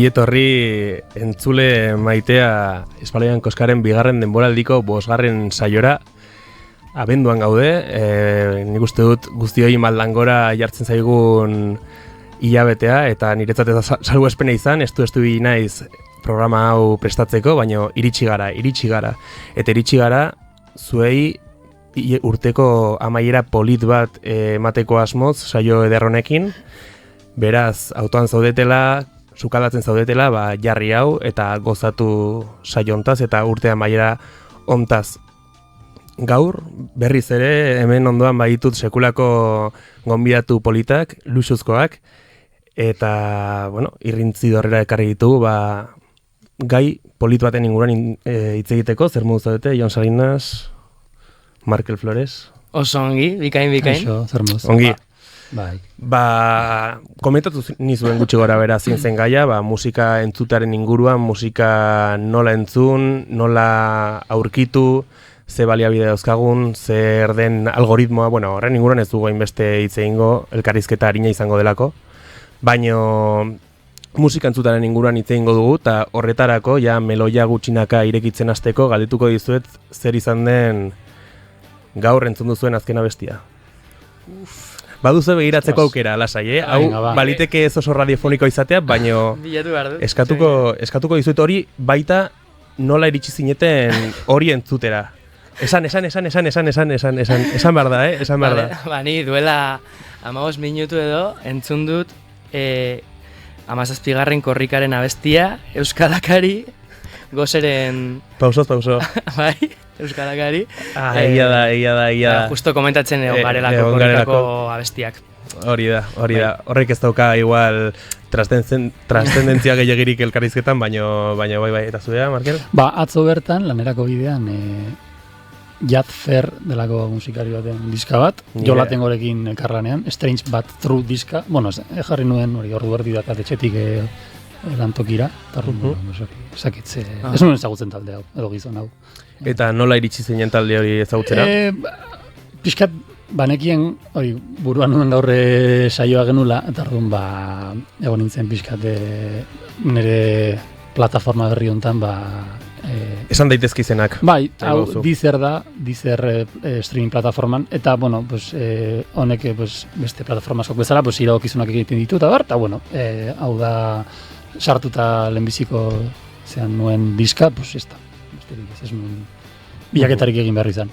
Ongi etorri entzule maitea Espaloian Koskaren bigarren denboraldiko 5. saiora. Abenduan gaude, nik uste dut guztioi maldangora jartzen zaigun hilabetea, eta niretzat ez salbuespena izan, estu naiz programa hau prestatzeko, baina iritsi gara. Eta iritsi gara, zuei urteko amaiera polit bat emateko asmoz, saio ederronekin. Beraz, autoan zaudetela, sukaldatzen zaudetela, jarri hau eta gozatu saio hontaz eta urte amaiera hontaz. Gaur, berriz ere, hemen ondoan baditut sekulako gonbidatu politak, luxuzkoak, eta, irrintzi dorrera ekarri ditugu, gai polit baten inguruan hitz egiteko, zer modu zaudete, Jon Salinas, Markel Flores. Oso ongi, bikain. Eso, zer modu. Ongi. Bai. Komentatu nizuen gutxi gora bera zen gaia, musika entzutaren inguruan, musika nola entzun, nola aurkitu, ze baliabide dauzkagun, zer den algoritmoa, horren inguruan ez dugu hainbeste hitz egingo, elkarrizketa arina izango delako, baino musika entzutaren inguruan hitz egingo dugu, eta horretarako, meloia gutxinaka irekitzen hasteko galdetuko dizuet zer izan den gaur entzun duzuen azken abestia. Baduzu begiratzeko aukera, lasai, Hau, baliteke ez oso radiofoniko izatea, baino eskatuko dizuet hori baita nola iritsi zineten hori entzutera. Esan behar da, esan behar da. Ni duela 15 minutu edo entzun dut 17. korrikaren abestia, Euskalakari, gozeren... Pauso. Bai, Euskalakari. Egia da. Justo komentatzen garelako korrikako abestiak. Hori da. Horrek ez dauka igual trascendentzia gehiagirik elkarrizketan, baino bai, eta zuea, Markel? Atzo bertan, lanerako bidean, Jazz Fair delako musikari baten diska bat, Jolaten gorekin elkarlanean, Strange But True diska, jarri nuen, ordu berdi dakat etxetik lantokira, eta esakitze, ez nuen ezagutzen talde hau, edo gizon hau. Eta nola iritsi zinen talde hori ezagutzera? Piskat, banekien, buruan nuen gaurre saioa genula, eta orduan, egon nintzen piskat nire plataforma berri honetan, esan daitezke izenak. Bai, hau Deezer da, Deezer streaming plataforman, eta, honek beste plataforma askok bezala, iradokizunak egiten ditu, eta hau da sartuta lehenbiziko zean nuen diska, ez nuen bilaketarik egin behar izan.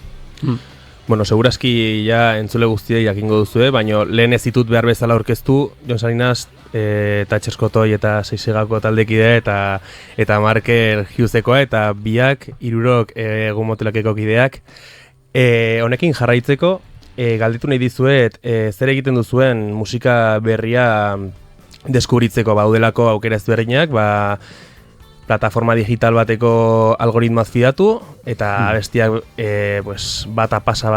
Segurazki entzule guztiei jakingo duzue, baina lehen ez ditut behar bezala aurkeztu, Jon Salinas eta Txerskotoi eta Seisegako taldekide eta Markel Hughesekoa eta biak, hirurok egun motelakeko kideak. Honekin jarraitzeko, galdetu nahi dizuet, zer egiten duzuen musika berria deskubritzeko baudelako aukera ezberdinak, plataforma digital bateko algoritmoaz fidatu, eta bestiak bata pasa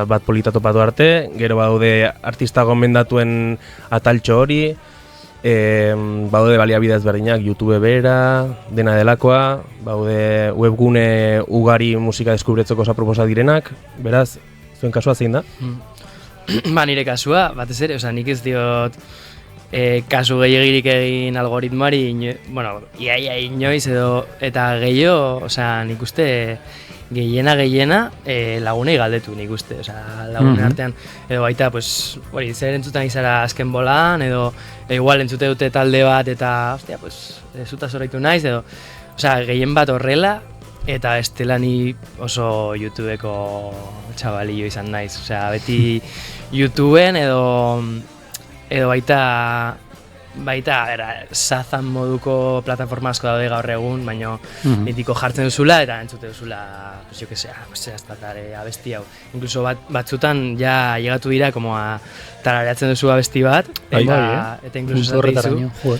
bat politatopatu arte, gero baude artista gomendatuen ataltxo hori, baude baliabide ezberdinak, YouTube bera, dena delakoa, baude webgune ugari musika deskubritzeko proposa direnak, beraz, zuen kasua zein da? Nire kasua, batez ere, nik ez diot kasu gehiagirik egin algoritmoari, iaia inoiz edo, eta gehiago, nik uste gehiena lagunei galdetu nik uste, lagunen artean, edo baita, zer entzutan izara azken bolan, edo igual entzute dute talde bat, eta, zuta zoraitu naiz, edo, gehien bat horrela, eta estela ni oso YouTubeko txabalillo izan naiz, beti YouTubeen edo baita Shazam moduko plataforma asko daude gaur egun, baina mitiko jartzen duzula eta entzute duzula, abesti hau. Inkluso batzutan ja llegatu dira tarareatzen duzu abesti bat, eta inkluso esate dizu.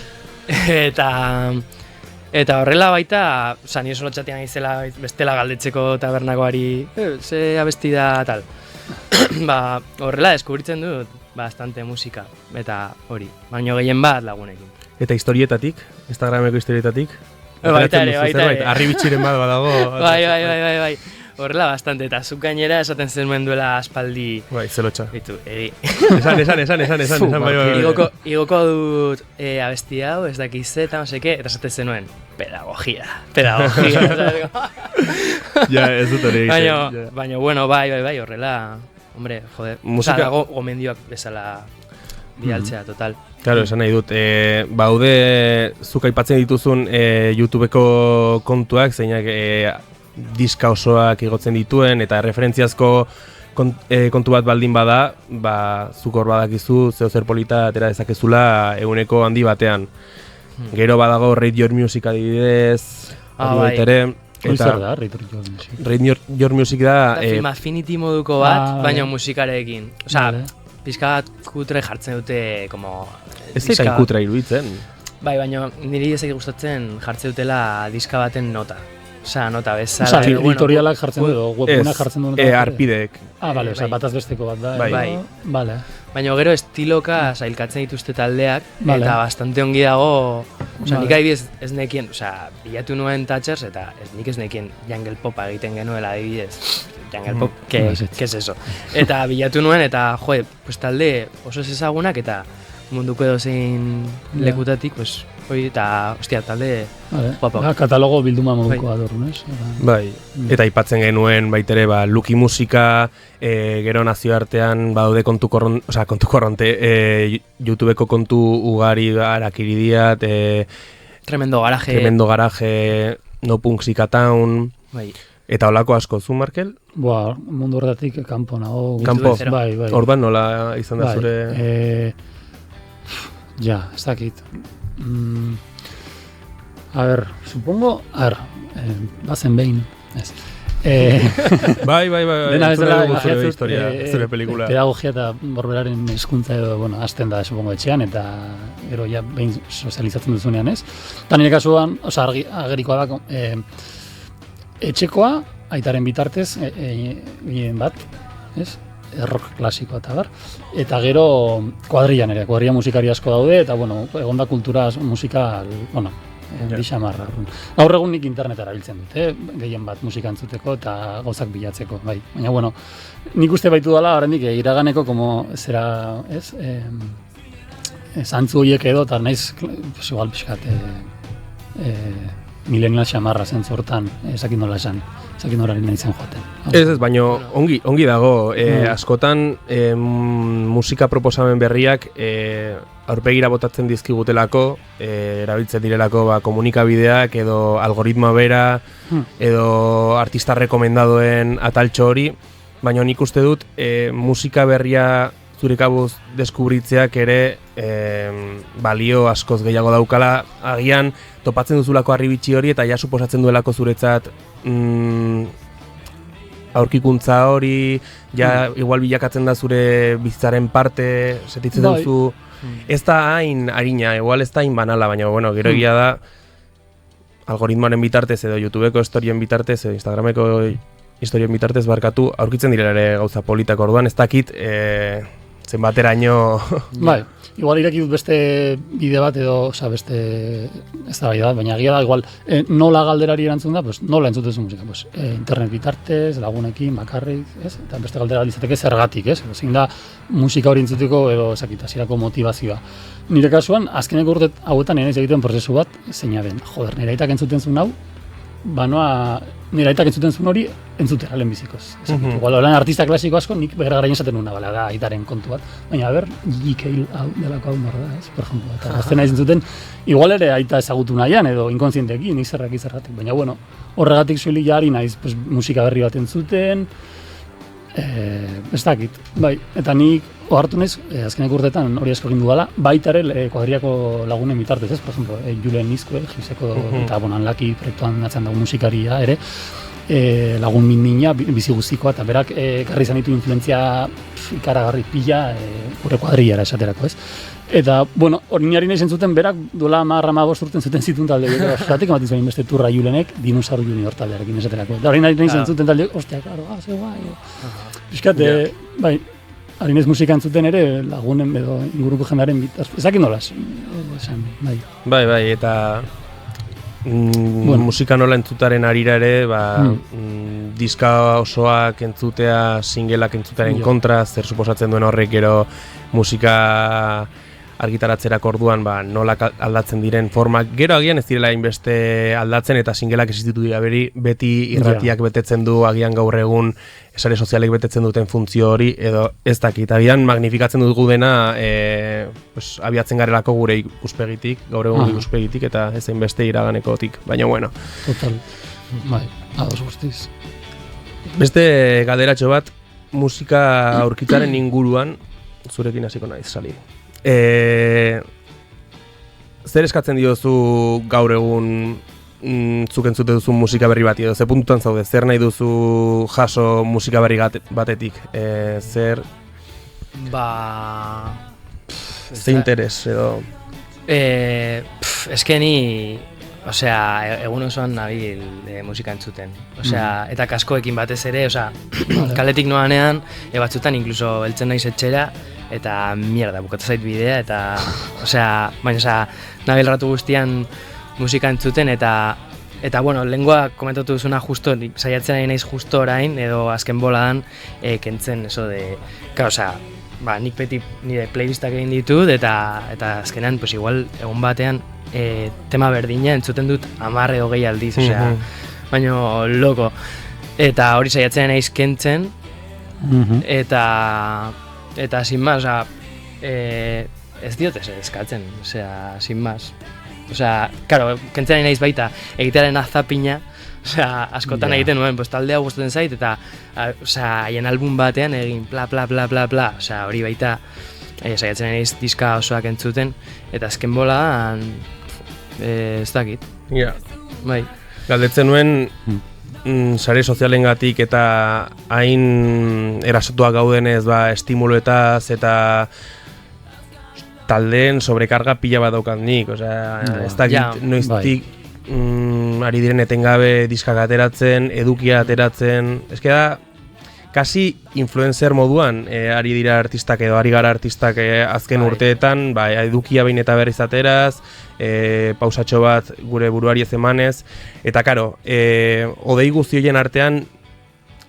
Eta horrela baita, ni oso lotxatean izela bestela galdetzeko tabernakoari, ze abesti da tal. Horrela deskubritzen dut bastante musika, eta hori, baino gehien bat lagunekin. Eta historietatik? Instagrameko historietatik? Baita ere. Arri bitxiren bat badago. Bai. Horrela bastante, eta zuk gainera esaten zenuen duela aspaldi. Bai, zelotxa. Bitu, edi. Esan, bai. Igoko dut abesti hau, ez dakiz ze, eta no seke, eta esaten zenuen, pedagogia. Ja, ez dut hori egiten. Baina, bueno, bai, horrela, hombre, joder, musika dago gomendioak bezala bidaltzea, total. Claro, esan nahi dut, baude zuk aipatzen dituzun YouTubeko kontuak, zeinak diska osoak igotzen dituen, eta referentziazko kontu bat baldin bada, zuk hor badakizu, zeo zer polita atera dezakezula eguneko handi batean. Gero badago Rate Your Music adibidez, bai. Zer da, Rate Your Music da... Film Affinity moduko bat, baina musikarekin. Osa, pizka bat kutre jartzen dute, como... Ez zaitan kutre iruditzen. Bai, baina niri ezak gustatzen jartzen dutela diska baten nota. Osa, nota bezala. Osa, editorialak jartzen du, webgunak jartzen du. Arpidek. Bale, osa, bataz besteko bat da. Bai. Bale. Baina gero estiloka sailkatzen dituzte taldeak, eta bastante ongi dago... Osa, nik adibidez ez nekien, osa, bilatu nuen Thatchers, eta nik ez nekien Jungle Popa egiten genuela adibidez. Jungle Pop, que es eso? Eta bilatu nuen, eta, pues talde oso ez ezagunak, eta munduko edozein lekutatik, pues, eta, ostia, talde guapo. Katalogo bilduma moduko adorun, ez? Bai, eta aipatzen genuen baitere, Lucky Musika, gero nazioartean baude kontu korronte, YouTubeko kontu ugari arakiridiat, Tremendo Garaje, No Punk Town, bai. Eta holako asko, zu, Markel? Mundu horretatik kanpo nago. Kanpo? Bai. Orban nola izan da zure... Ja, ez dakit. A ver, supongo... bazen behin, ez. Bai. Dena bezala, zure historia, zure pelikula. Pedagogia eta borberaren hezkuntza edo, azten da, supongo, etxean, eta gero ja behin sozializatzen duzunean, ez. Eta nire kasuan, agerikoa da, etxekoa, aitaren bitartez, gehien bat, ez? Rock klasikoa eta bar. Eta gero kuadrillan ere, kuadrilla musikari asko daude, eta egon da kultura musikal, dixamarra. Gaur egun nik internetara biltzen dut, gehien bat musika entzuteko eta gauzak bilatzeko, bai. Baina, nik uste baitu dela, oraindik iraganeko, zera, ez? Zantzu horiek edo, eta naiz, igual pixkat, milenial xamarra zentzu hortan, ezakin nola esan. Zakin horari nahi zen joaten. Ez, baina ongi dago, askotan musika proposamen berriak aurpegira botatzen dizkigutelako, erabiltzen direlako komunikabideak edo algoritmoa bera, edo artista rekomendadoen ataltxo hori, baina nik uste dut musika berria zure kabuz deskubritzeak ere balio askoz gehiago daukala, agian topatzen duzulako harribitxi hori eta ja suposatzen duelako zuretzat aurkikuntza hori, ja igual bilakatzen da zure bizitzaren parte, sentitzen duzu, ez da hain harina, igual ez da hain banala, baina gero egia da algoritmoaren bitartez edo YouTubeko historien bitartez edo Instagrameko historien bitartez barkatu, aurkitzen direla ere gauza politak orduan, ez dakit zenbateraino... Bai, igual ireki dut beste bide bat edo, beste ez da bai da, baina egia da, igual nola galderari erantzun da, pues, nola entzutezu musika, pues, internet bitartez, lagunekin, bakarrik, ez? Eta beste galdera izateke zergatik, ez? Zein da musika hori entzuteko edo hasierako motivazioa. Nire kasuan, azkeneko urte hauetan nire egiten prozesu bat, zeina den, nire aitak entzuten zuen hau, nire aitak entzuten zuen hori entzutera lehenbizikoz. Igual, artista klasiko asko, nik begargarain esaten nuna, da aitaren kontu bat. Baina, G.K. delako hau norra da, ez, por ejemplo. Eta gazten nahi entzuten, igual ere aita ezagutu nahian, edo inkonzientekin, nik zergatik. Baina, horregatik zueli jari naiz, musika berri bat entzuten, ez dakit, bai. Eta nik, ohartu naiz, azkenek urtetan hori asko egin dudala, baita ere kuadriako lagunen bitartez, ez, por ejemplo, Julen Nizko, Giseko, eta Laki proiektuan atzen dago musikaria ere, lagun mindina, bizi guztikoa, eta berak garri izan ditu influentzia ikaragarri pila gure kuadriara esaterako, ez. Eta, hori nari nahi zentzuten, berak duela 10-15 urten zuten zituen talde, zeratik ematen zuen beste turra Julenek, Dinosaur Junior taldearekin esaterako. Eta hori nahi zentzuten talde, ostia, klaro, ze guai. Piskat, bai, harinez musika entzuten ere lagunen edo inguruko jendearen bitaz. Ezakin nolaz, esan, bai. Bai, eta musika nola entzutaren arira ere, diska osoak entzutea, singelak entzutearen kontra, zer suposatzen duen horrek gero musika argitaratzerak orduan nola aldatzen diren formak. Gero agian ez direla inbeste aldatzen eta singelak existitu dira beti irratiak betetzen du agian gaur egun sare sozialek betetzen duten funtzio hori edo ez dakit. Agian magnifikatzen dugu dena abiatzen garelako gure ikuspegitik, gaur egun ikuspegitik eta ez hainbeste iraganekotik, baina bueno. Total, bai, ados guztiz. Beste galderatxo bat, musika aurkitzaren inguruan, zurekin hasiko naiz, Sali. Zer eskatzen diozu gaur egun zuk entzute duzu musika berri bati edo ze puntutan zaude, zer nahi duzu jaso musika berri batetik, zer ze interes edo eskeni egun osoan nabil musika entzuten. Eta kaskoekin batez ere, kaletik noanean, batzutan inkluso heltzen naiz etxera, eta mierda, bukatu zait bidea, eta, nabil ratu guztian musika entzuten, eta bueno, lengua komentatu duzuna justo, saiatzen ari naiz justo orain, edo azken boladan, kentzen, nik beti nire playlistak egin ditut, eta azkenean, igual, egun batean, tema berdina entzuten dut 10 edo gehi aldiz, baina loko. Eta hori saiatzen naiz kentzen, eta sin más, ez diote eskatzen, sin más. Claro, kentzen naiz baita, egitearen azapina, askotan egiten nuen, taldea gustatzen zait, eta haien album batean egin bla bla bla bla bla, hori baita, saiatzen naiz diska osoak entzuten, eta azken bolan, ez dakit. Bai. Galdetzen nuen, sare sozialengatik eta hain erasotuak gaudenez estimuloetaz eta taldeen sobrekarga pila bat daukat nik, ez dakit noiztik ari diren etengabe diskak ateratzen, edukia ateratzen, eske da kasi influencer moduan ari dira artistak edo ari gara artistak azken urteetan, edukia behin eta berriz ateraz, pausatxo bat gure buruari ez emanez, eta karo, odei guztioien artean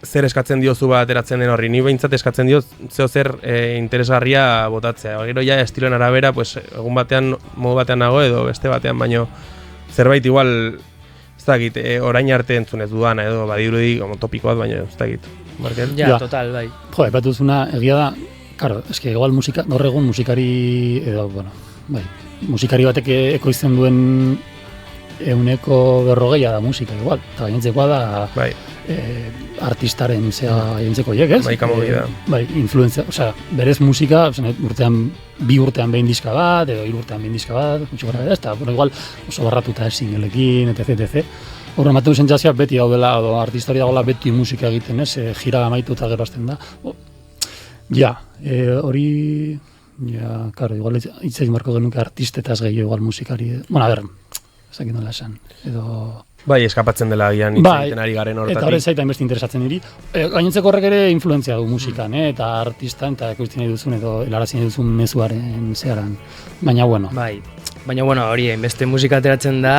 zer eskatzen diozu ateratzen den horri, ni behintzat eskatzen dio zer interesgarria botatzea, gero ja estiloen arabera, egun batean, modu batean nago edo beste batean, baino zerbait igual, ez dakit, orain arte entzun ez dudana edo badirudi topiko bat, baina ez dakit. Markel? Ja, total, bai. Jo, epatu duzuna, egia da, karo, eske igual gaur egun musikari, edo, bueno, bai, musikari batek ekoizten duen 140 da musika, igual, eta gainentzekoa da, bai, artistaren gainentzeko hiek, ez? Bai, kamodi da. Bai, influenzia, berez musika, bi urtean behin diska bat, edo 3 urtean behin diska bat, gutxi gara bera, eta, bueno, igual, oso barratuta singelekin, etc. Horren ematen sentsazioa beti gaudela, edo artistari dagoela beti musika egiten, ez? Jira amaitu eta gero hasten da. Hori, karo, igual hitz egin barko genuke artistetaz gehiago igual musikari. Bueno, a ber, ezakin nola esan, edo... Bai, eskapatzen dela agian hitz egiten ari garen horretatik. Eta horrez zaita inbesti interesatzen niri. Gainentzeko horrek ere influenzia du musikan, eta artistan, eta ekoizten nahi duzun, edo helarazien duzun mezuaren zeharan. Baina, bueno. Bai. Baina, bueno, hori, beste musika ateratzen da,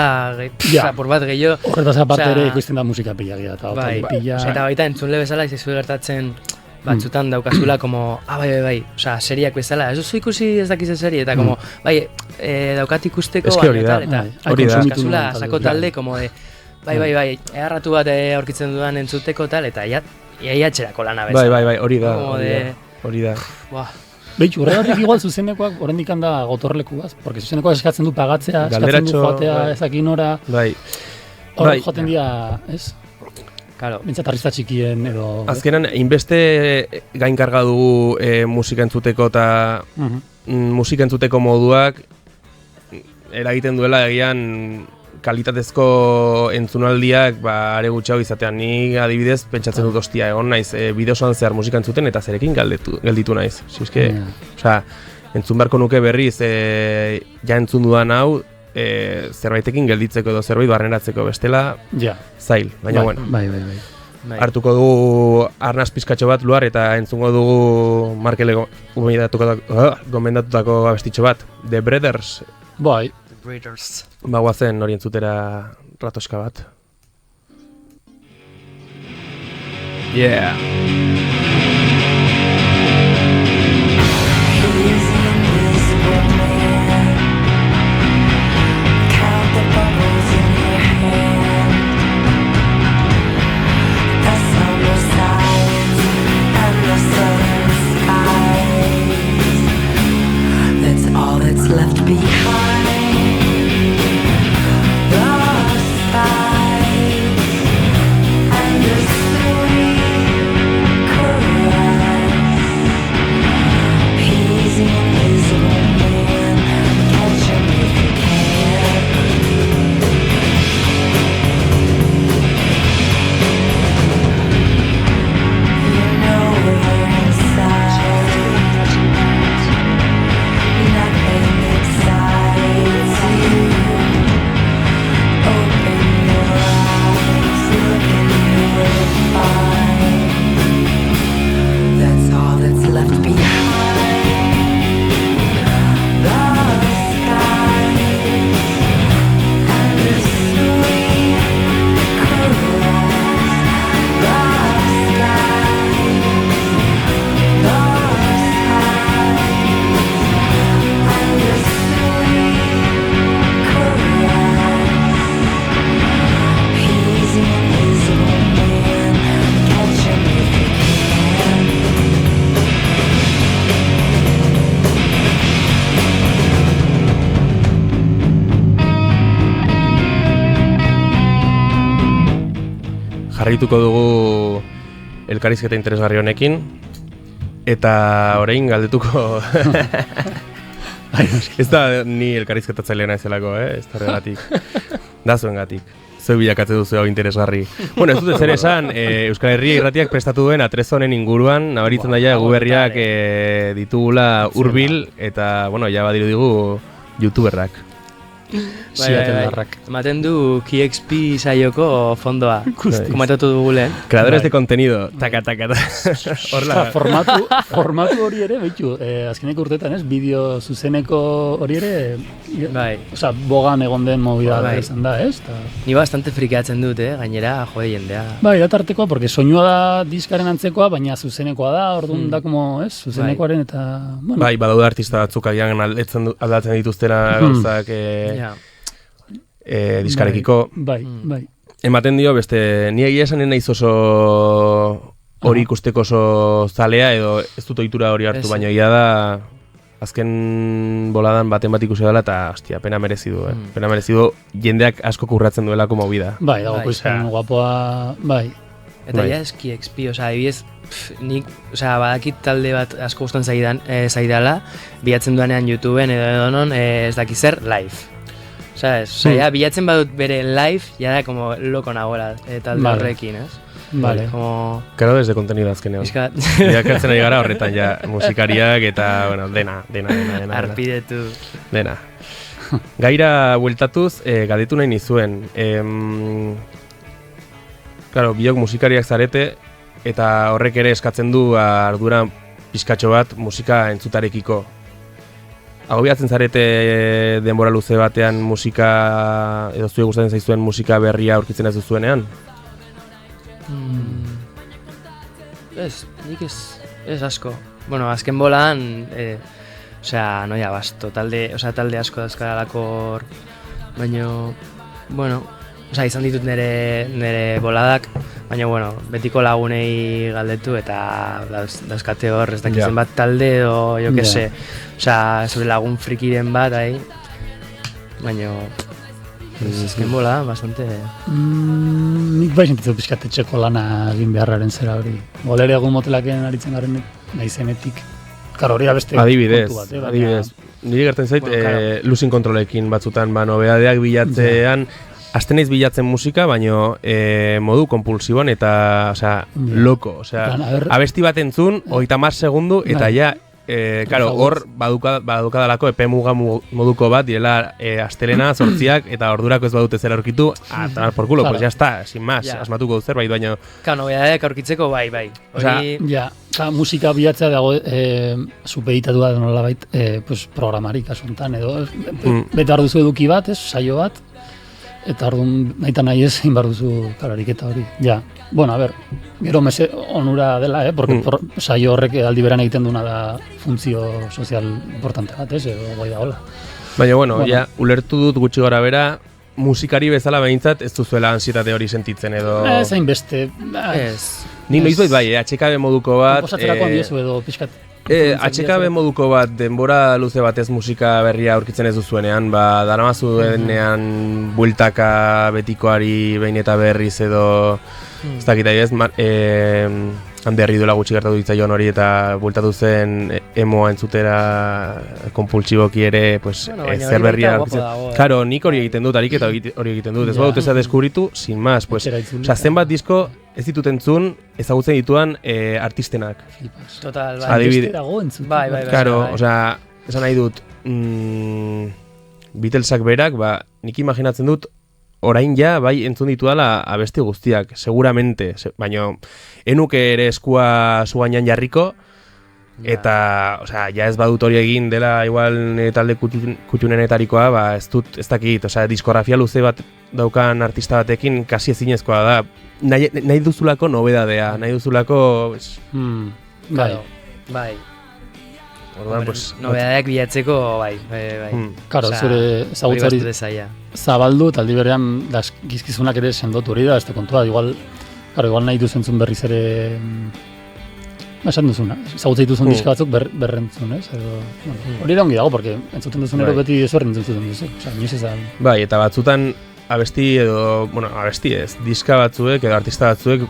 por bat gehiago. Horretaz aparte ere ikusten da musika pila gira. Eta baita entzunle bezala izazu gertatzen batzutan daukazula, como, bai, seriak bezala, ez duzu ikusi ez dakize serie, eta como, bai, daukat ikusteko, eta daukazula sako talde, como de, bai, eharratu bat aurkitzen dudan entzuteko tal, eta iatxerako lana bezala. Bai, hori da. Beitu, horregatik igual zuzenekoak oraindik handa gotorlekugaz, porque zuzenekoak eskatzen du pagatzea, eskatzen du joatea ezakin ora. Bai. Hor joaten dira, ez? Claro. Bintzat artista txikien edo... Azkenan, inbeste gainkarga dugu musika entzuteko eta musika entzuteko moduak eragiten duela egian kalitatezko entzunaldiak are gutxiago izatean. Ni adibidez pentsatzen dut ostia egon naiz bideosoan zehar musika entzuten eta zerekin gelditu naiz. Entzun beharko nuke berriz ja entzun dudan hau zerbaitekin gelditzeko edo zerbait barneratzeko bestela zail, baina bueno. Bai. Hartuko dugu arnaz pizkatxo bat luar eta entzungo dugu Markele gomendatutako abestitxo bat, The Brothers. Bai. Breeders. Guazen hori entzutera ratoska bat. Yeah. Left behind the skies and the sweet caress. He's the invisible man. Catch him if you can. You know we're inside. Nothing excites you. Open your eyes, look and you will find that's all that's left behind. The skies and the sweet caress. The skies, the skies. And the sweet caress. He's the invisible man. Catch him if you can. Jarrituko dugu elkarrizketa interesgarri honekin, eta orain galdetuko... Ez da ni elkarrizketatzailea naizelako, ez da horregatik. Da zuengatik. Zeu bilakatze duzu hau interesgarri. Bueno, ez dut zer esan, Euskal Herria irratiak prestatu duen atrezonen inguruan, nabaritzen daia guberriak ditugula hurbil, eta, bueno, ja badiru digu youtuberrak. Ematen du KXP saioko fondoa. Komentatu dugu lehen. Creadores de contenido. Taka. Horla. Formatu hori ere, behitu, azkeneko urtetan ez, bideo zuzeneko hori ere, oza, bogan egon den movida izan da, ez? Ni bastante frikatzen dut, gainera, jode jendea. Bai, da tartekoa, porque soinua da diskaren antzekoa, baina zuzenekoa da, orduan da, como, ez, zuzenekoaren eta... Bueno. Bai, badaude artista batzuk agian aldatzen dituztera gauzak... diskarekiko. Bai. Ematen dio, beste, ni egia esanen naiz oso hori ikusteko oso zalea, edo ez dut ohitura hori hartu, baina egia da, azken boladan baten bat ikusi dela, eta, hostia, pena merezi du, Pena merezi du, jendeak asko kurratzen duelako movida. Bai, dago izan guapoa, bai. Eta ja eski XP, oza, adibidez, nik, oza, badakit talde bat asko gustan zaidala, bilatzen duanean YouTubeen edo non, ez daki zer, live. ¿Sabes? O sea, ya bilatzen badut bere live, ya da como loko nagoela talde horrekin, ez? Vale. Como... Creadores de contenido azkenean. Bilatzen ari gara horretan, ja, musikariak eta, bueno, dena. Arpidetu. Dena. Gaira bueltatuz, galdetu nahi nizuen. Claro, biok musikariak zarete, eta horrek ere eskatzen du ardura pizkatxo bat musika entzutarekiko. Agobiatzen zarete denbora luze batean musika, edo zuek gustatzen zaizuen musika berria aurkitzen ez duzuenean? Nik ez asko. Bueno, azken bolan, osea, noia basto, talde asko dazkaralako hor, baina, bueno, osea, izan ditut nire boladak, baina, bueno, betiko lagunei galdetu eta dauzkate hor, ez dakitzen bat talde edo, jo que se, osea, zure lagun frikiren bat, baina, ezken bola, bastante... Nik bai sentitzen pixkat etxeko lana egin beharraren zera hori. Golere egun motelaken aritzen garen naizenetik. Karo, hori beste kontu bat, adibidez. Niri gertzen zait, losing controlekin batzutan, nobedadeak bilatzean, Azten naiz bilatzen musika, baino modu kompulsiboan eta, osea, loko. Osea, abesti bat entzun, 30 segundu, eta ja, claro, hor badukadalako epe muga moduko bat, direla astelena, 8 eta ordurako ez badute zer aurkitu, tomar por culo, pues ya está, sin más, asmatuko dut zerbait, baino... Claro, nobedadeak aurkitzeko, bai. Osea, musika bilatzea dago supeditatu da nolabait, pues, programari kasuntan, edo, bete arduzu eduki bat, saio bat, Eta orduan nahi nahi ez egin behar duzu ariketa hori. Ja, bueno, a ber, gero onura dela, porque saio horrek aldi beran egiten duna da funtzio sozial importante bat, edo bai da hola. Baina, bueno, ja, ulertu dut gutxi gora bera, musikari bezala behintzat ez duzuela ansietate hori sentitzen edo... Zain beste. Ez. Ni noiz bai, HKB moduko bat... Komposatzerako handiezu edo pixkat. HKB moduko bat, denbora luze batez musika berria aurkitzen ez duzuenean, daramazu denean bueltaka betikoari behin eta berriz edo... Ez dakit ez, handerri duela gutxi gertatu ditzaion hori eta bueltatu zen emoa entzutera konpultsiboki ere, pues, zer berria aurkitzen. Claro, nik hori egiten dut, ariketa hori egiten dut, ez badut ez deskubritu, sin más, pues, oza, zenbat disko ez ditut entzun, ezagutzen dituan artistenak. Total, bai. Adibide. Bai. Claro, osea, esan nahi dut, Beatlesak berak, nik imaginatzen dut, orain ja, bai, entzun dituala abesti guztiak, seguramente, baina enuke ere eskua zuainan jarriko, eta, osea, ja ez badut hori egin dela igual talde kutxunenetarikoa, ez dakit, osea, diskografia luze bat daukan artista batekin kasi ezinezkoa da, nahi duzulako nobedadea, nahi duzulako... Bai. Orduan, pues... Nobedadeak bilatzeko, bai. Karo, zure ezagutzari zabaldu, eta aldi berean gizkizunak ere sendotu hori da, ez da kontua, igual nahi duzentzun berriz ere... Esan duzuna, ezagutzei duzun diska batzuk berrentzun, ez? Hori da ongi dago, porque entzuten duzun ero beti ezberdin entzuten duzu. Bai, eta batzutan abesti edo, abesti ez, diska batzuek edo artista batzuek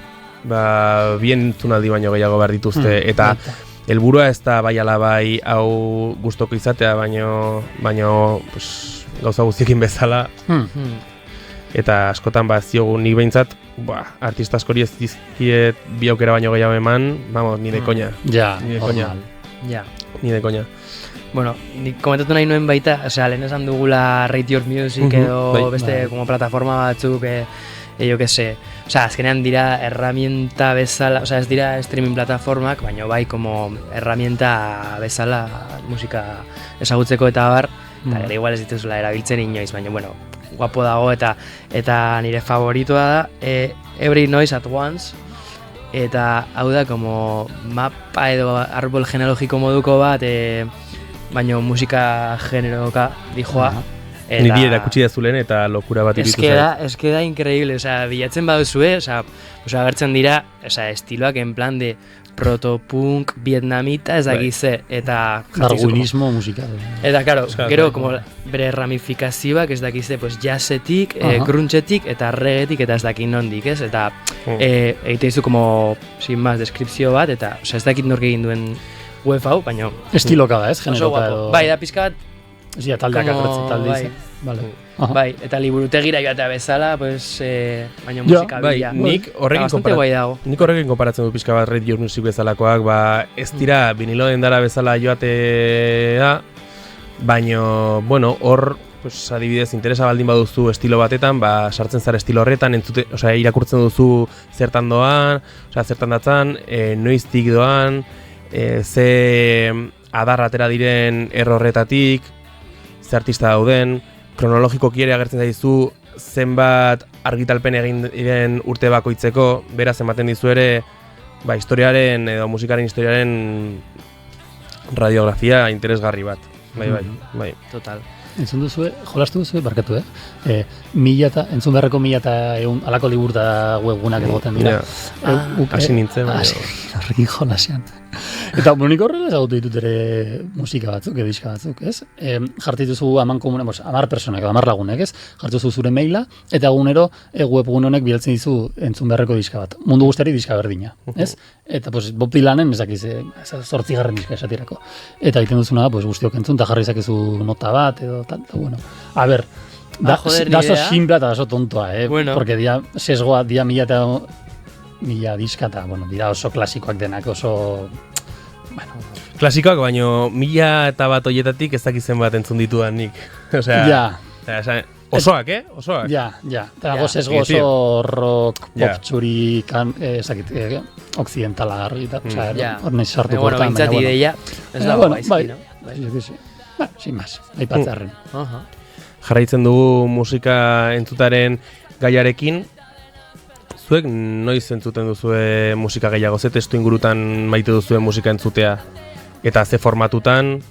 bien entzunaldi baino gehiago behar dituzte, eta helburua ez da bai ala bai hau gustoko izatea, baino pues, gauza guztiekin bezala, eta askotan ez diogu nik behintzat, artista askori ez dizkiet bi aukera baino gehiago eman, ni de koña. Ni de koña. Bueno, nik komentatu nahi nuen baita, lehen esan dugula Rate Your Music edo beste como plataforma batzuk, jo que se, azkenean dira herramienta bezala, ez dira streaming plataformak, baina bai como herramienta bezala musika ezagutzeko eta bar, eta gara igual ez dituzula erabiltzen inoiz, baina bueno, guapo dago eta nire favoritoa da Every Noise at Once, eta hau da como mapa edo árbol genealogiko moduko bat, baina musika generoka dijoa. Niri erakutsi da zulen eta lokura bat iritu zait. Ez que da increíble, bilatzen baduzue, agertzen dira, estiloak en plan de protopunk vietnamita, ez dakize, eta... Darwinismo musikal. Eta, claro, gero, como bere ramifikazioak ez dakize, pues jazzetik, grunchetik, eta reggaetik, eta ez dakin nondik, ez? Eta egite dizu, como, sin más, deskripzio bat, eta, ez dakit nork egin duen web hau, baina... Estiloka da, ez? Generoka edo... Bai, da pizka bat... Zia, taldeak agertzen, talde izan. Bai, eta liburutegira joatea bezala, pues, baina musika bila. Nik horrekin konparatzen du pixka bat Rate Your Music bezalakoak, ez dira vinilo dendara bezala joatea, baina, bueno, hor, pues, adibidez, interesa baldin baduzu estilo batetan, sartzen zara estilo horretan, irakurtzen duzu zertan doan, zertan datzan, noiztik doan, ze adar atera diren errorretatik, ze artista dauden, kronologikoki ere agertzen zaizu zenbat argitalpen egin diren urte bakoitzeko, beraz ematen dizu ere historiaren edo musikaren historiaren radiografia interesgarri bat. Bai. Total. Entzun duzue, jolastu duzue, barkatu, entzun beharreko 1100 alako liburta webgunak egoten dira. Hasi nintzen. Horrekin jolasean. Eta nik horrela ezagutu ditut ere musika batzuk, diska batzuk, ez? Jartu dituzu 10 personak, 10 lagunek, ez? Jartu duzu zure maila, eta egunero webgun honek bidaltzen dizu entzun beharreko diska bat. Mundu guztiari diska berdina, ez? Eta Bob Dylanen, ez dakiz, 8. diska esatirako. Eta egiten duzuna da, guztiok entzun, eta jarri zakezu nota bat, edo tal, bueno. A ber, da oso simplea eta oso tontoa, porque sesgoa, dia 1000 diska, eta, bueno, dira oso klasikoak denak, oso... Klasikoak, baino 1001 hoietatik ez dakizen bat entzun ditudan nik. Osoak, Osoak. Ja. Eta sesgo oso rock, pop txuri, occidentala garri, hor nahi sartu portan. Bintzat ideia, ez dago gaizki, no? Sin más, aipatzarren. jarraitzen dugu musika entzutaren gaiarekin. Zuek noiz entzuten duzue musika gehiago, ze testu ingurutan maite duzue musika entzutea? Eta ze formatutan,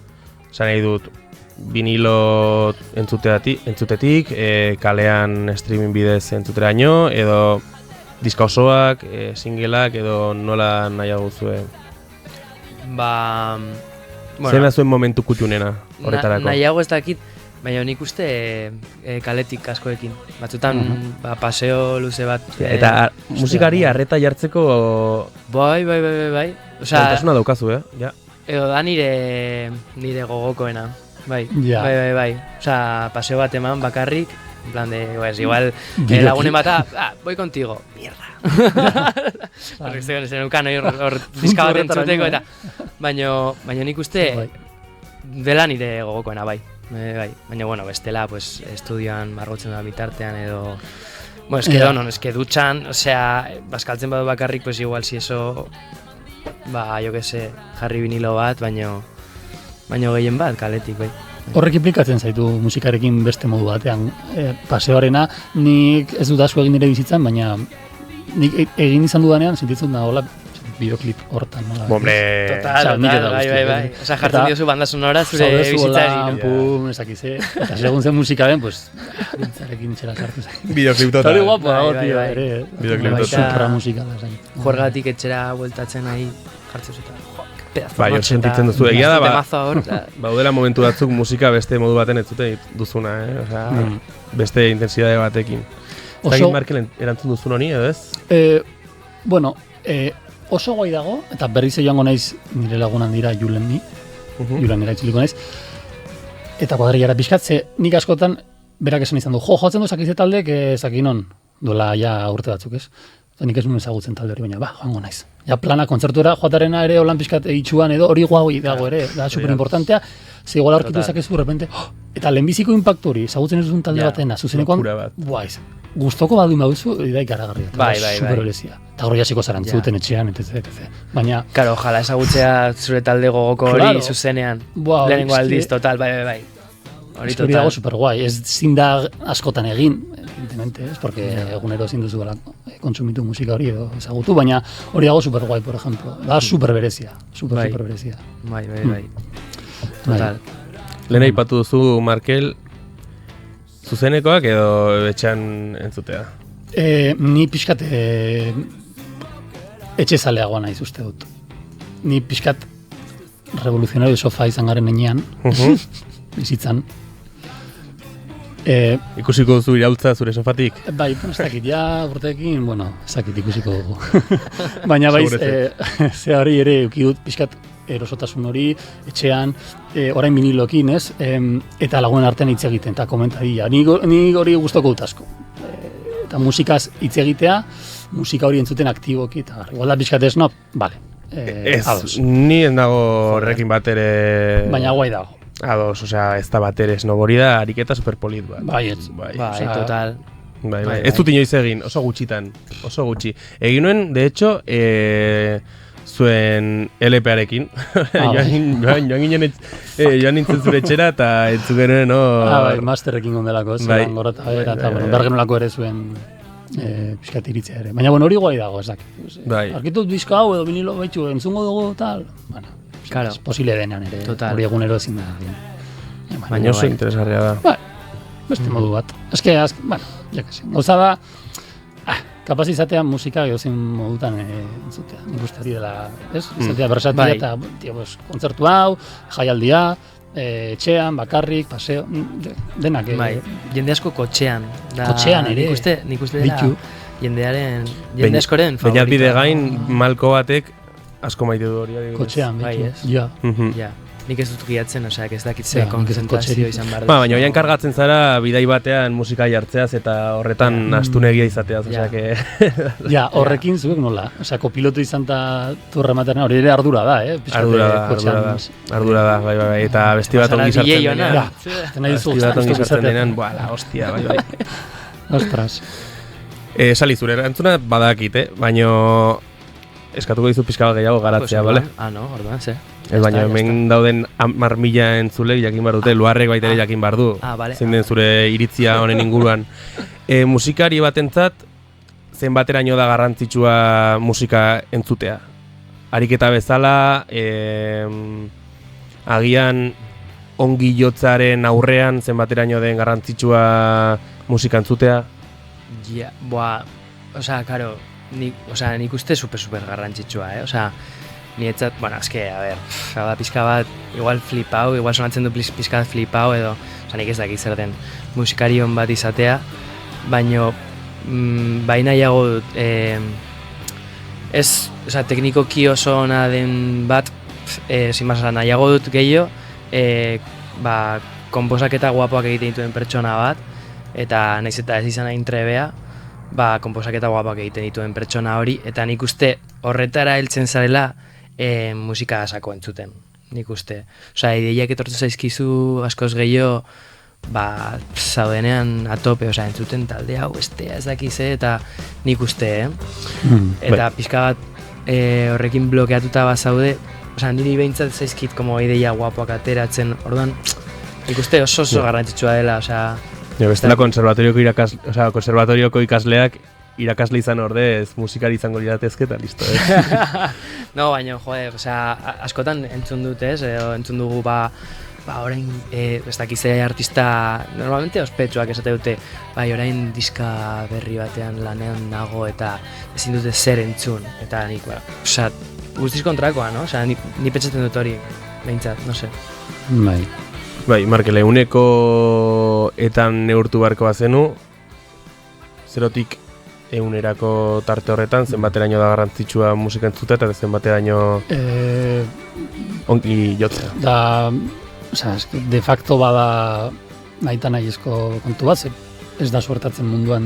esan nahi dut, vinilo entzutetik, kalean streaming bidez entzuteraino, edo diska osoak, singleak, edo nola nahiago duzue? Zein da zuen momentu kutunena horretarako? Nahiago ez dakit, baina nik uste kaletik askoekin. Batzutan paseo luze bat. Eta musikari arreta jartzeko... Bai. Gaitasuna daukazu, ja. Edo da nire gogokoena. Bai. Osea, paseo bat eman bakarrik, en plan de, igual, lagunen bata, voy contigo. Mierda. Horrek zen eukan hor diska bat entzuteko eta... Baina nik uste dela nire gogokoena, bai. Baina, bueno, bestela, pues, estudioan margotzen da bitartean edo... Bueno, eske dutxan, osea, bazkaltzen badu bakarrik, pues igual si eso... yo que sé, jarri vinilo bat, baina gehien bat, kaletik, bai. Horrek implikatzen zaitu musikarekin beste modu batean. Paseoarena, nik ez dut asko egin nire bizitzan, baina nik egin izan dudanean, sentitzen da hola, bideoklip hortan. Hombre, total, bai. Osa, jartzen diozu banda sonora zure bizitzari. Pum, esakize. Eta segun zen musika ben, pues, bintzarekin txera sartu zain. Bideoklip total. Hori guapo dago, tio, ere. Bideoklip total. Supra musika da zain. Juergatik etxera bueltatzen nahi jartzen zuta. Bai, sentitzen duzu. Egia da, baudela momentu batzuk musika beste modu baten ez zute duzuna, Osea, beste intensidade batekin. Zagin Markel erantzun duzun honi, edo ez? Bueno, oso guai dago, eta berriz joango naiz nire lagunan dira Julen nira itzuliko naiz. Eta kuadrillara pixkatze, nik askotan berak esan izan du, jotzen du zakize taldek zakinon, duela ja urte batzuk, ez? Eta nik ez nuen ezagutzen talde hori, baina joango naiz. Ja plana, kontzertuera joatarena ere holan pixkat itxuan edo hori guai dago ere, da superimportantea, ze igual aurkitu ezakezu, repente, eta lehenbiziko impactu hori, ezagutzen ez duen talde batena, zuzenekoan, gustoko badu baduzu, da ikaragarria. Bai. Superberezia. Eta hori hasiko zara entzuten etxean, etc. Baina... Karo, jala ezagutzea zure talde gogoko hori zuzenean. Lehenengo aldiz, total, bai. Hori total. Dago superguai, ez zinda askotan egin, evidentemente, porque egunero ezin duzu kontsumitu musika hori edo ezagutu, baina hori dago superguai, por ejemplo. Da superberezia, superberezia. Bai. Total. Lehen aipatu duzu, Markel, zuzenekoak edo etxean entzutea? Ni pixkat etxezaleagoa naiz uste dut. Ni pixkat revoluzionario sofa izan garen enean, bizitzan. Ikusiko duzu iraultza zure sofatik? Bai, ez dakit, ja urteekin, ez dakit ikusiko dugu. Baina baiz, ze hori ere ukidut pixkat erosotasun hori, etxean, orain vinilokin, ez? Eta lagunen artean hitz egiten, eta komentadia. Ni hori gustoko dut asko. Eta musikaz hitz egitea, musika hori entzuten aktiboki, eta igual da pixkat ez, no? Bale. Ni ez dago horrekin bat ere... Baina guai dago. Ados, osea, ez da bat ere snowboardi da, ariketa superpolit bat. Bai, total. Bai. Ez dut inoiz egin, oso gutxitan, oso gutxi. Egin nuen, de hecho, zuen LP-arekin. Joan nintzen zure etxera eta entzu genuen, Bai, masterrekin gondelako, zelan gora eta bergenolako ere zuen pixkat iritzea ere. Baina, hori guai dago, ez dakit. Arkitut disko hau edo vinilo baitxu, entzungo dugu, tal. Claro. Posible denean ere, hori egunero ezin da. Baina oso interesgarria da. Bai, beste modu bat. Gauza da, kapaz izatea musika geozin modutan entzutea. Nik uste hori dela, ez? Izatea bersatia eta kontzertu hau, jaialdia, etxean, bakarrik, paseo, denak. Jende asko kotxean. Kotxean ere. Nik uste dela jende askoren favorita. Baina bide gain, malko batek asko maite du hori. Kotxean, ja. Nik ez dut giatzen, osak ez dakitze konzentrazio izan behar. Baina hoian kargatzen zara bidai batean musika jartzeaz eta horretan astunegia izateaz. Ja, horrekin zuek nola. Osa, kopilotu izan eta turra materna hori ere ardura da, Ardura da, bai. Eta besti bat ongi sartzen denean. Besti bat ongi sartzen denean, la hostia, bai. Ostras. Sali, zure erantzuna badakit, baina eskatuko dizu pixka bat gehiago garatzea, bale? No, orduan, ze. Ez baina hemen dauden 10.000 entzulek jakin behar dute, luarrek baita ere jakin behar du. Bale. Zein den zure iritzia honen inguruan. Musikari batentzat, zenbateraino da garrantzitsua musika entzutea? Ariketa bezala, agian ongi jotzaren aurrean zenbateraino den garrantzitsua musika entzutea? Ja, karo, nik uste super garrantzitsua, niretzat, eske, da pizka bat, igual flipau, igual sonatzen du pizka bat flipau edo, nik ez dakit zer den musikarion bat izatea, baino, baina nahiago dut, teknikoki oso ona den bat, nahiago dut gehiago, konposaketa guapoak egiten dituen pertsona bat, eta nahiz eta ez izan hain trebea, konposaketa guapoak egiten dituen pertsona hori, eta nik uste horretara heltzen zarela musika asako entzuten, nik uste. Ideiak etortu zaizkizu askoz gehiago, zaudenean atope, entzuten talde hau, bestea ez dakize, eta nik uste, eta pixka bat horrekin blokeatuta bazaude, niri behintzat zaizkit ideia guapoak ateratzen, orduan, nik uste oso garrantzitsua dela, bestela konservatorioko ikasleak irakasle izan ordez musikari izango liratezke eta listo, No, baina, askotan entzun dut, entzun dugu, orain, ez dakize artista, normalmente ospetsuak esate dute, orain diska berri batean lanean nago eta ezin dute zer entzun, eta nik, guztiz kontrakoa, no? Ni pentsatzen dut hori, behintzat, no se. Bai, Markele, uneko etan neurtu beharko bazenu, 0-tik 100 tarte horretan, zenbateraino da garrantzitsua musika entzutea eta zenbateraino ongi jotzea. De facto bada nahita nahiezko kontu bat, ez da suertatzen munduan,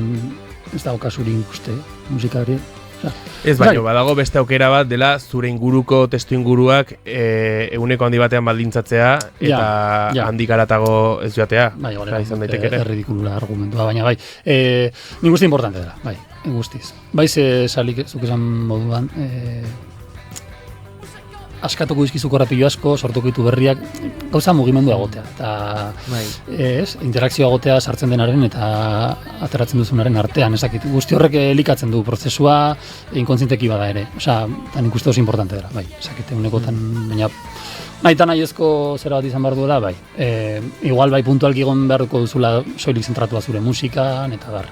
ez da okasurin uste musikari. Ez baino, badago beste aukera bat dela zure inguruko testu inguruak eguneko handi batean baldintzatzea eta handik aratago ez joatea. Bai, izan daiteke ere. Erridikulura argumentua, baina bai. Nik guzti importante dela, bai, guztiz. Bai, salik zuk esan moduan, askatuko dizkizu korapilo asko, sortuko ditu berriak, gauza mugimendu egotea. Eta interakzioa egotea sartzen denaren eta ateratzen duzunaren artean. Guzti horrek elikatzen du prozesua, inkontzienteki bada ere. Eta nik uste oso importante dela, bai. Unekotan, baina nahitan nahiezko zera bat izan behar duela, bai. Igual bai puntualki egon beharko duzula soilik zentratua zure musikan, eta bar.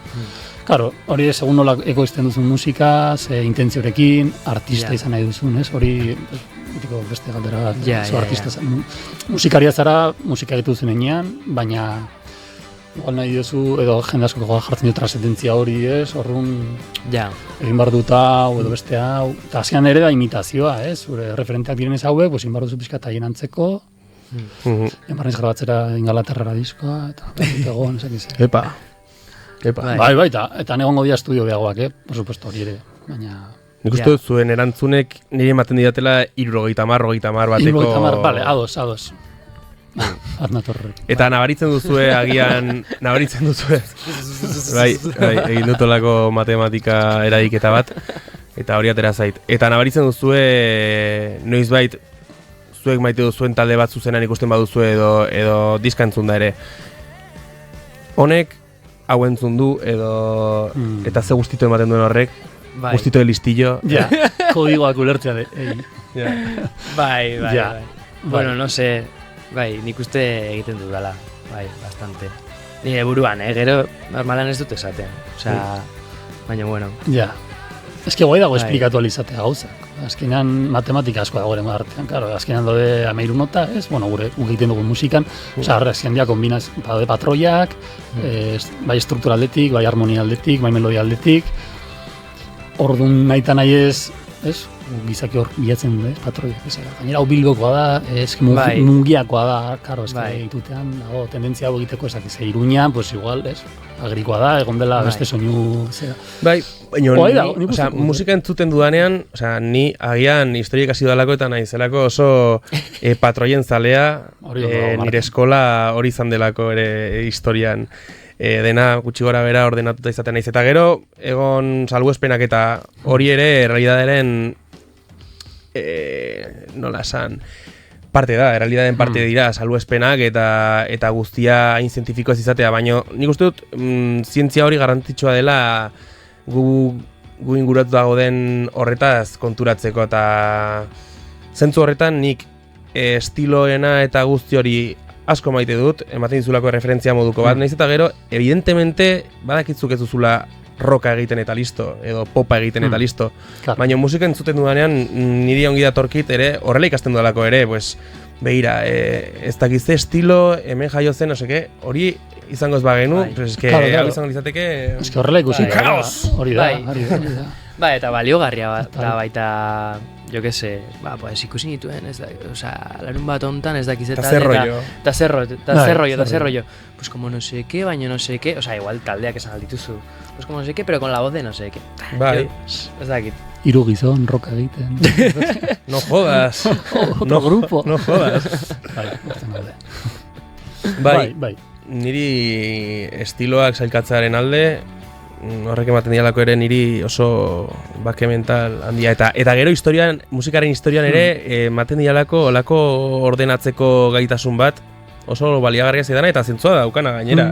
Claro, hori segun nola ekoizten duzun musika, ze intentziorekin, artista izan nahi duzun, ez? Hori beste galdera bat, artista musikaria zara, musika egitu duzen enean, baina igual nahi duzu, edo jende asko jartzen dut transcendentzia hori, ez? Horrun egin behar dut hau, edo beste hau, eta azkenan ere da imitazioa, ez? Zure referenteak direnez hauek, egin behar duzu pixka eta hien antzeko, egin behar grabatzera Ingalaterrara diskoa, eta egon, ezak izan. Epa. Bai, eta negongo dia estudio beagoak, por supuesto, hori ere, baina... Nik uste dut zuen erantzunek nire ematen didatela 70 bateko... 70, bale, ados. Arnatorrek. Eta nabaritzen duzue, agian, nabaritzen duzue. Bai, egin dutolako matematika eraiketa bat, eta hori atera zait. Eta nabaritzen duzue, noizbait, zuek maite duzuen talde bat zuzenan ikusten baduzue edo diska entzun da ere. Honek, hau entzun du, edo, eta ze guztito ematen duen horrek, guztito de listillo. Ja, kodigoak ulertzea de. Bai. Bueno, no sé, nik uste egiten dudala, bastante. Nire buruan, gero normalan ez dut esaten, baina bueno. Ja, ez que guai dago esplikatu alizatea gauzak. Azkenean matematika asko dago ere artean, claro, azkenean daude 13 nota, ez? Bueno, gure egiten dugun musikan, azkenean dia kombinaz, daude patroiak, bai struktura aldetik, bai harmonia aldetik, bai melodia aldetik. Orduan nahi nahi ez? Gizaki hor bilatzen du, patroiak, ez? Gainera hau bilbokoa da, mungiakoa da, karo, ez da egitutean, dago, tendentzia hau egiteko ezak izan, Iruña, pues igual, ez? Agrikoa da, egon dela beste soinu, zera. Bai, baina musika entzuten dudanean, ni agian historiek hasi dudalako eta nahi zelako oso patroien zalea, nire eskola hori izan delako ere historian. Dena gutxi gora bera ordenatuta izaten naiz eta gero egon salbuespenak eta hori ere errealitatearen nola esan, parte da, errealitateen parte dira, salbuespenak eta guztia hain zientifiko ez izatea, baina nik uste dut zientzia hori garrantzitsua dela gu inguratuta gauden horretaz konturatzeko, eta zentzu horretan nik estiloena eta guzti hori asko maite dut, ematen dizulako referentzia moduko bat, nahiz eta gero, evidentemente, badakitzuk ez duzula roka egiten eta listo, edo popa egiten eta listo. Claro. Baina musika entzuten dudanean, niri ongi datorkit ere, horrela ikasten dudalako ere, pues, begira, ez dakizte estilo, hemen jaio zen, hori izango ez bagenu, pues eske, claro. hau izango litzateke... Eske horrela ikusi da. Kaos! Hori da, Bai. hori da. Ba, eta baliogarria da baita, jo que se, pues ikusi nituen, ez da, osea, larun bat hontan ez dakiz eta zer rollo. Eta zer rollo. Pues como no sé qué, baina no sé qué, osea, igual taldeak esan aldituzu. Pues como no sé qué, pero con la voz de no sé qué. Bai. Ez dakit. Hiru gizon roka egiten. No jodas. Otro grupo. No jodas. Bai. Niri estiloak sailkatzearen alde, horrek ematen dialako ere niri oso bake mental handia. Eta gero musikaren historian ere, ematen dialako olako ordenatzeko gaitasun bat, oso baliagarria zidana eta zentzua daukana gainera.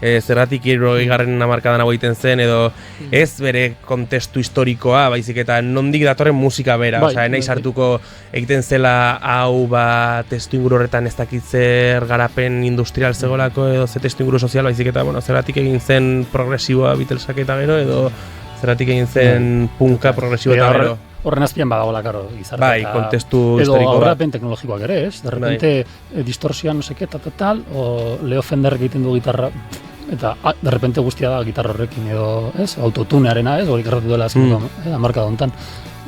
Zergatik 60. hamarkadan hau egiten zen, edo ez bere kontestu historikoa, baizik eta nondik datorren musika bera. Osea, nahi sartuko egiten zela hau testu inguru horretan ez dakit zer garapen industrial zegolako, edo ze testu inguru sozial, baizik eta zergatik egin zen progresiboa Beatlesak eta gero, edo zergatik egin zen punka progresiboa eta gero. Horren azpian badagoela, karo, gizarte. Bai, kontestu historiko edo bat. aurrapen teknologikoak ere, ez? De repente, distorsioa no seke, tal, o Leo Fender egiten du gitarra, eta de repente guztia da gitarra horrekin, edo, ez? Autotunearena, ez? Hori gerratu duela azkeneko, hamarkada hontan.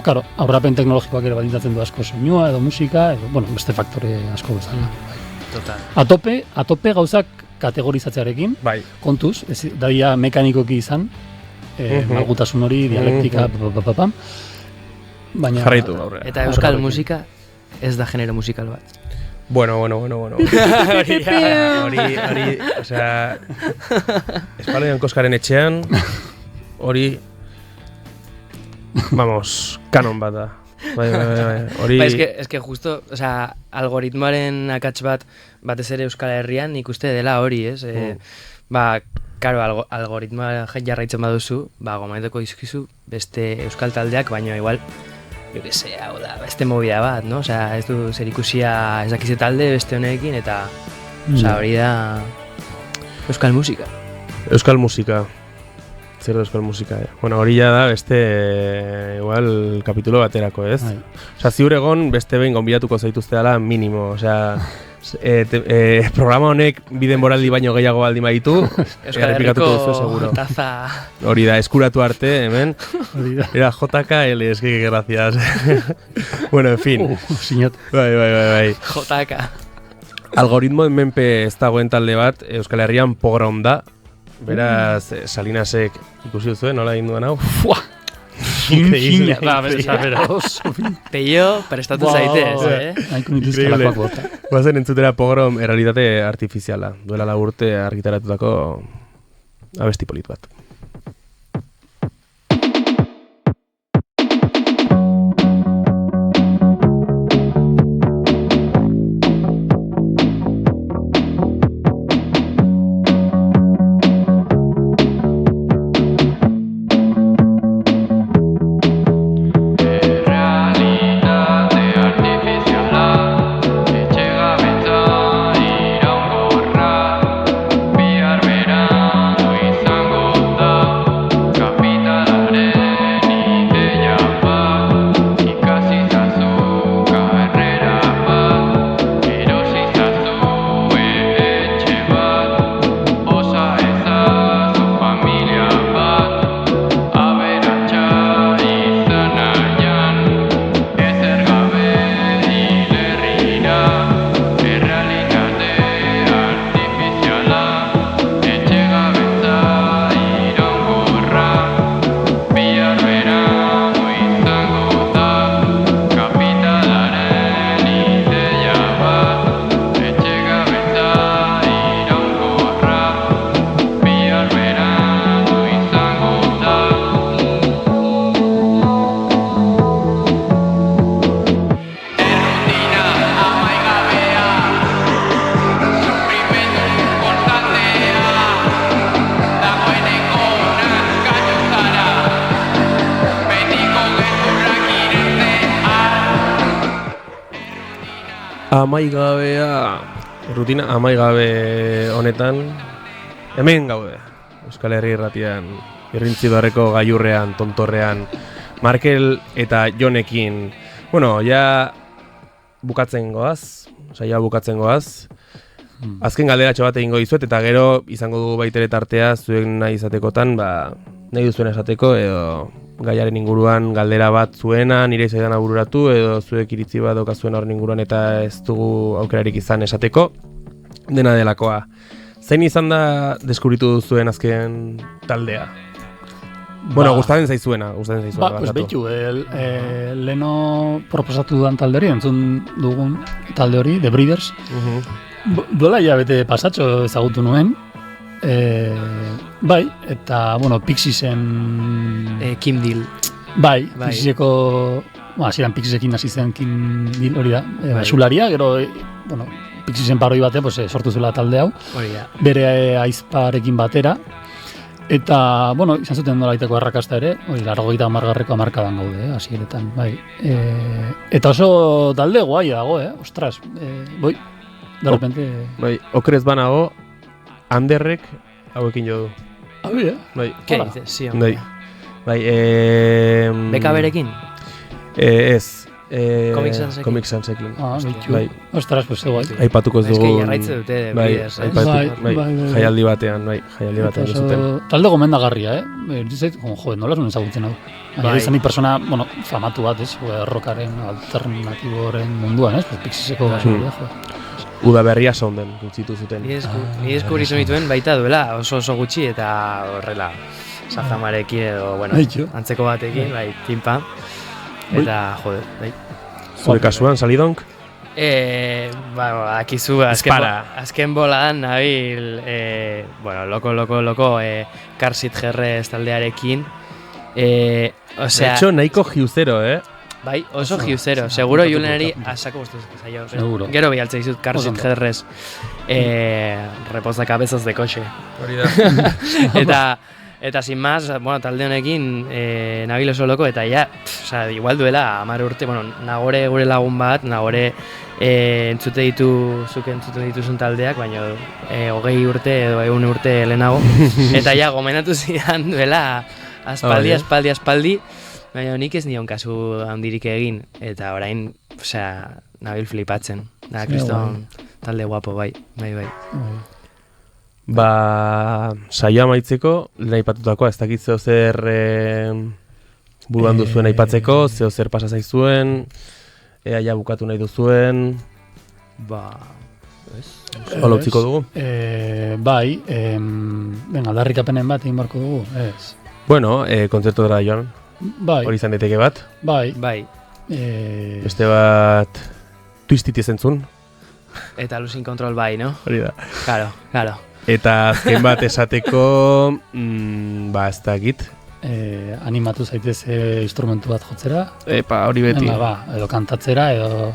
Karo, aurrapen teknologikoak ere baldintzatzen du asko soinua, edo musika, edo, beste faktore asko bezala. Total. Atope gauzak kategorizatzearekin, Bai. kontuz, ez daia mekanikoki izan, malgutasun hori, dialektika, baina... Jarraitu aurrera. Eta euskal musika ez da genero musikal bat. Bueno. Hori, osea, Espaloian Koskaren etxean, hori, vamos, kanon bat da. Bai. Hori... Ba, eske justo, osea, algoritmoaren akats batez ere Euskal Herrian nik uste dela hori, ez? Karo, algoritmoa jarraitzen baduzu, gomaituko izkizu beste euskal taldeak, baina igual, jo que se, hau da, beste movida bat, no? Osea, ez du zer ikusia ez dakize talde beste honekin, eta hori da euskal musika. Euskal musika. Zer da euskal musika, Bueno, hori ja da beste, igual, kapitulo baterako, ez? Osea, ziur egon beste behin gonbidatuko zaituzte dela minimo, osea... programa honek biden boraldi baino gehiago baldin baditu, errepikatuko duzu seguro. Taza... Hori da, eskuratu arte, hemen. Era JKL, es que gracias. Bueno, en fin. Sinat. Bai. JK. Algoritmoen menpe ez dagoen talde bat, Euskal Herrian pogrom da. Beraz, Salinasek ikusi duzu, nola egin duan hau? Increíble. Peio, prestatu zaitez, Haiko nituzke lakoak bota. Guazen entzutera pogrom errealitate artifiziala. Duela 4 urte argitaratutako abesti polit bat. Iraunkorra, bihar berandu izango Amaigabea, rutina amaigabe honetan, hemen gaude, Euskal Herri Irratian, Irrintzibarreko gailurrean, tontorrean, Markel eta Jonekin. Bueno, ja bukatzen goaz, Azken galderatxo bat egingo dizuet, eta gero izango dugu baitere tartea zuen nahi izatekotan, nahi duzuen esateko, edo gaiaren inguruan galdera bat zuena, nire izaidan abururatu, edo zuek iritzi bat dokazuen horren inguruan eta ez dugu aukerarik izan esateko, dena delakoa. Zein izan da deskubritu duzuen azken taldea? Bueno, gustatzen zaizuena. Pues behitu, leno proposatu dudan talde hori, entzun dugun talde hori, The Breeders. Dola ja bete pasatxo ezagutu nuen. Bai, eta, bueno, Pixiesen... Kim Deal. Bai. Pixiseko... Hasieran Pixisekin hasi zen Kim Deal hori da. Xularia, gero, bueno, Pixisen paroi bate, sortu zuela talde hau. Hori da. Bere aizparekin batera. Eta, bueno, izan zuten nolaiteko errakasta ere, 80. hamarkadan gaude, hasieretan, bai. Eta oso talde guai dago, ostras, de repente... Bai, okrez banago, Anderrek hauekin jo du. Abi, Bai. Ke dices, sí, hombre. Bai, Beka berekin? Ez. Comic Sansekin. Bai. Ostras, pues guai. Aipatuko ez dugu. Ez que jarraitze dute, Breeders, Bai, jaialdi batean zuten. Talde gomendagarria, Dizait, nola zuen ezagutzen hau. Bai, izan persona, bueno, famatu bat, rockaren alternatiboren munduan, Pixiseko gasoria, Uda berria sounden, gutxitu zuten. Ni deskubri zonituen baita duela, oso gutxi eta horrela. Sazamarekin edo, bueno, antzeko batekin, bai, timpa. Eta, bai. Zure kasuan, salidonk? Akizu, azken boladan nabil, bueno, loko, Karsit Gerrez taldearekin. Osea... Hecho, nahiko jiuzero, Bai, oso jiuzero. Seguro Julenari asako guztuz zaio. Seguro. Gero bialtze dizut Karsit Gerrez reposa cabezas de coche. Hori da. Eta sin más, bueno, talde honekin nabil oso loko, eta ja, igual duela 10 urte, bueno, Nagore gure lagun bat, Nagore zuk entzuten dituzun taldeak, baina 20 urte edo 100 urte lehenago, eta ja, gomenatu zidan duela aspaldi, baina nik ez nion kasu handirik egin, eta orain, nabil flipatzen, da, kriston talde guapo, bai. Saioa maitzeko, lehen aipatutakoa, ez dakit zeo zer buruan duzuen aipatzeko, zeo zer pasa zaizuen, ja bukatu nahi duzuen. Hola utziko dugu? Bai, aldarrikapenen bat egin barko dugu, ez. Bueno, kontzertu dara joan, hori izan daiteke bat. Bai. Beste bat, Twisted ezentzun. Eta Losing Control bai, no? Hori da. Claro. Eta azken bat esateko, ez dakit. Animatu zaitez instrumentu bat jotzera. Hori beti. Edo kantatzera, edo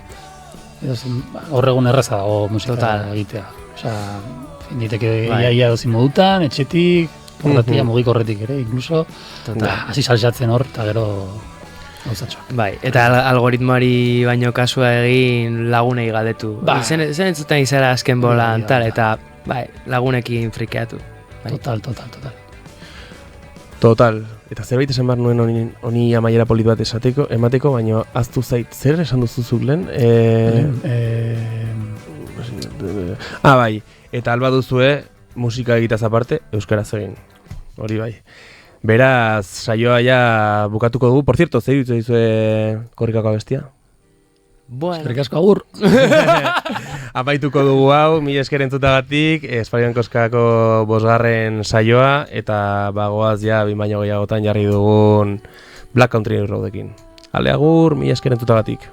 horregun erraza dago musika egitea. Niteke iaia dozin modutan, etxetik, portatia mugiko horretik ere, inkluso. Hasi saltzatzen hor, eta gero gauzatxoak. Bai, eta algoritmoari baino kasua egin lagunei galdetu. Zen entzuten izara azken bola antal, eta lagunekin frikeatu. Total. Eta zerbait esan behar nuen honi amaiera polit bat emateko, baina aztu zait, zer esan duzuzuk lehen? Bai, eta alba duzue musika egitaz aparte, euskaraz egin. Hori bai. Beraz, saioa ja bukatuko dugu. Por cierto, zer dizue korrikako abestia? Eskerrik asko agur. Apaituko dugu hau, mila esker entzutagatik, Espalian Koskako 5. saioa, eta bagoaz ja, 2 baino gehiagotan jarri dugun Black Country Roadekin. Ale agur, mila esker entzutagatik.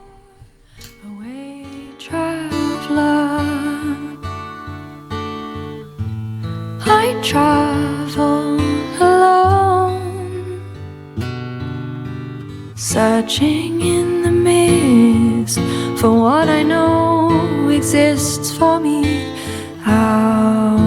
Away traveler, I travel alone, searching in the mist for what I know exists for me out